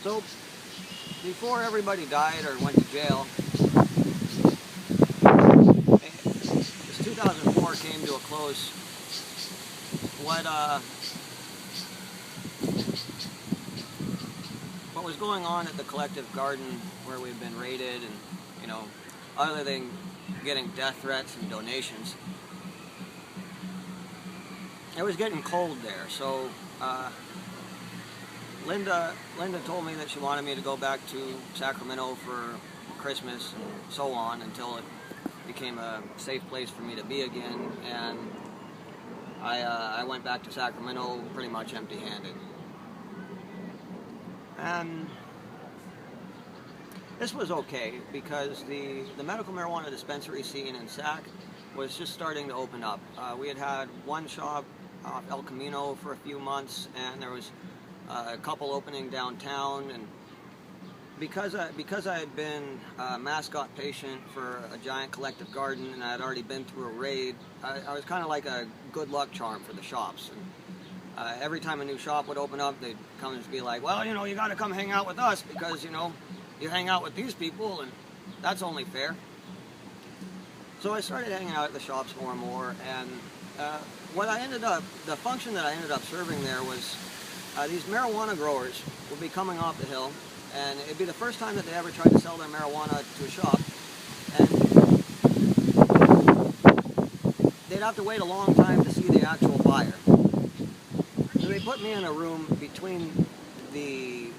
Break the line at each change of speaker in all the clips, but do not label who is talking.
So before everybody died or went to jail, as 2004 came to a close, what was going on at the collective garden where we've been raided, and other than getting death threats and donations, it was getting cold there. So Linda told me that she wanted me to go back to Sacramento for Christmas and so on until it became a safe place for me to be again, and I went back to Sacramento pretty much empty-handed. And this was okay because the medical marijuana dispensary scene in Sac was just starting to open up. We had one shop off El Camino for a few months, and there was a couple opening downtown. And because I had been a mascot patient for a giant collective garden, and I had already been through a raid, I was kind of like a good luck charm for the shops. And every time a new shop would open up, they'd come and be like, well, you got to come hang out with us because, you hang out with these people, and that's only fair. So I started hanging out at the shops more and more, and the function that I ended up serving there was these marijuana growers would be coming off the hill, and it'd be the first time that they ever tried to sell their marijuana to a shop, and they'd have to wait a long time to see the actual buyer. So they put me in a room between the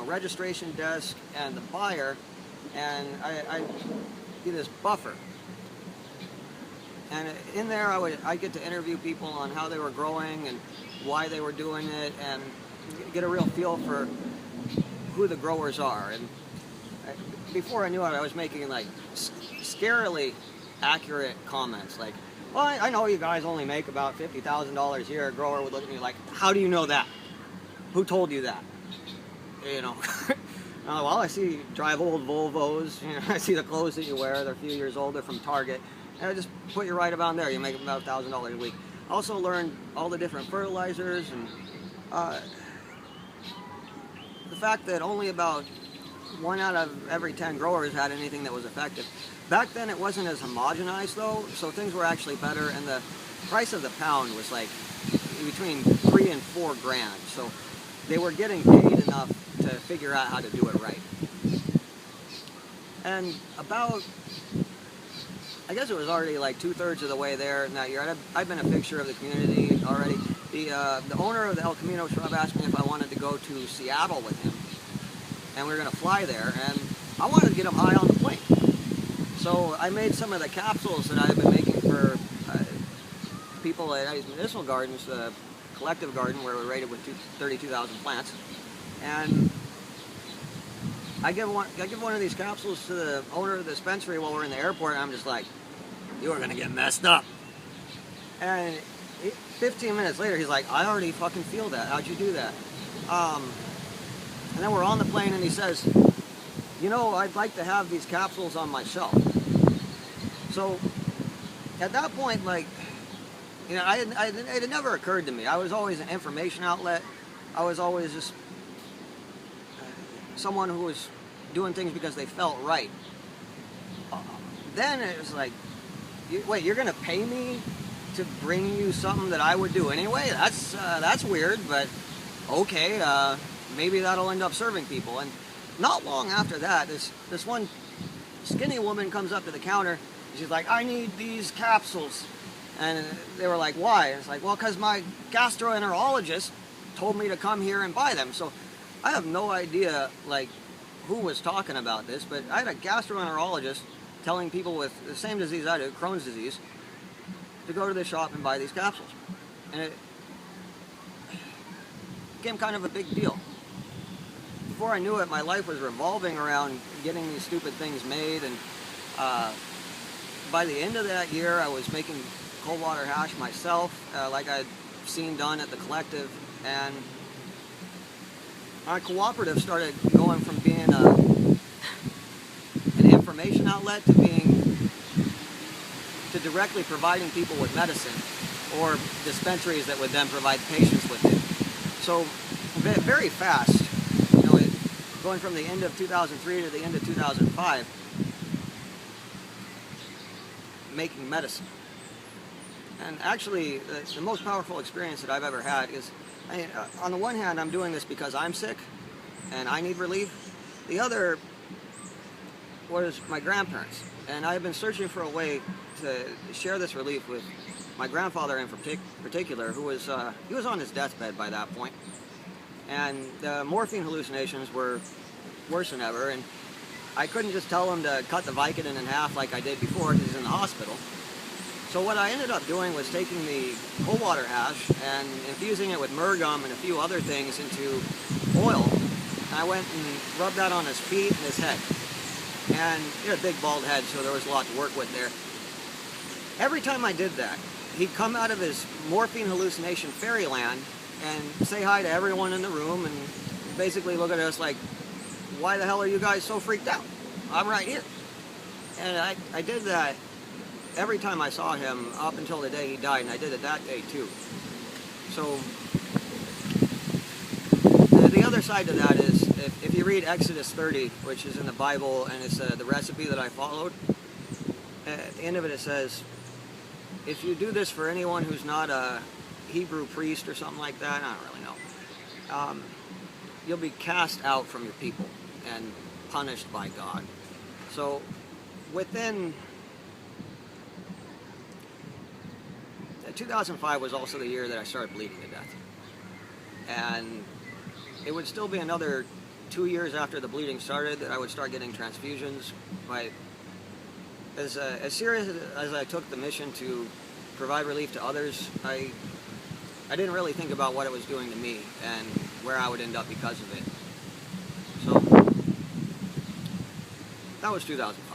registration desk and the buyer, and I be this buffer. And in there I get to interview people on how they were growing and why they were doing it, and get a real feel for who the growers are. And before I knew it, I was making like scarily accurate comments like, well, I know you guys only make about $50,000 a year. A grower would look at me like, how do you know that? Who told you that? Well, I see you drive old Volvos. I see the clothes that you wear. They're a few years old. They're from Target. And I just put you right about there. You make about $1,000 a week. I also learned all the different fertilizers, and the fact that only about 1 out of every 10 growers had anything that was effective. Back then it wasn't as homogenized though, so things were actually better, and the price of the pound was like between $3 and $4 grand. So they were getting paid enough to figure out how to do it right. And about, I guess it was already like 2/3 of the way there in that year. I've been a fixture of the community already. The owner of the El Camino shop asked me if I wanted to go to Seattle with him, and we were going to fly there, and I wanted to get him high on the plane. So I made some of the capsules that I've been making for people at these medicinal gardens, the collective garden where we raided with 32,000 plants, and I give one of these capsules to the owner of the dispensary while we're in the airport, and I'm just like, you are going to get messed up. And 15 minutes later, he's like, I already fucking feel that. How'd you do that? And then we're on the plane, and he says, I'd like to have these capsules on my shelf. So at that point, like, it had never occurred to me. I was always an information outlet. I was always just someone who was doing things because they felt right. Then it was like, wait, you're going to pay me to bring you something that I would do anyway? That's weird, but okay, maybe that'll end up serving people. And not long after that, this one skinny woman comes up to the counter, and she's like, I need these capsules. And they were like, why? And it's like, well, because my gastroenterologist told me to come here and buy them. So I have no idea, like, who was talking about this, but I had a gastroenterologist telling people with the same disease I do, Crohn's disease, to go to the shop and buy these capsules. And it became kind of a big deal. Before I knew it, my life was revolving around getting these stupid things made, and by the end of that year, I was making cold water hash myself, like I'd seen done at the collective, and our cooperative started going from being an information outlet to directly providing people with medicine, or dispensaries that would then provide patients with it. So very fast, going from the end of 2003 to the end of 2005, making medicine. And actually, the most powerful experience that I've ever had is, on the one hand, I'm doing this because I'm sick and I need relief. The other was my grandparents, and I've been searching for a way to share this relief with my grandfather in particular, who was he was on his deathbed by that point, and the morphine hallucinations were worse than ever, and I couldn't just tell him to cut the Vicodin in half like I did before because he's in the hospital. So what I ended up doing was taking the cold water ash and infusing it with myrrh gum and a few other things into oil. And I went and rubbed that on his feet and his head. And he had a big bald head, so there was a lot to work with there. Every time I did that, he'd come out of his morphine hallucination fairyland and say hi to everyone in the room and basically look at us like, why the hell are you guys so freaked out? I'm right here. And I did that every time I saw him up until the day he died, and I did it that day too. So the other side to that is, if you read Exodus 30, which is in the Bible, and it's the recipe that I followed, at the end of it, it says, if you do this for anyone who's not a Hebrew priest or something like that, I don't really know, you'll be cast out from your people and punished by God. So within 2005 was also the year that I started bleeding to death, and it would still be another 2 years after the bleeding started that I would start getting transfusions. But as serious as I took the mission to provide relief to others, I didn't really think about what it was doing to me and where I would end up because of it. So that was 2005.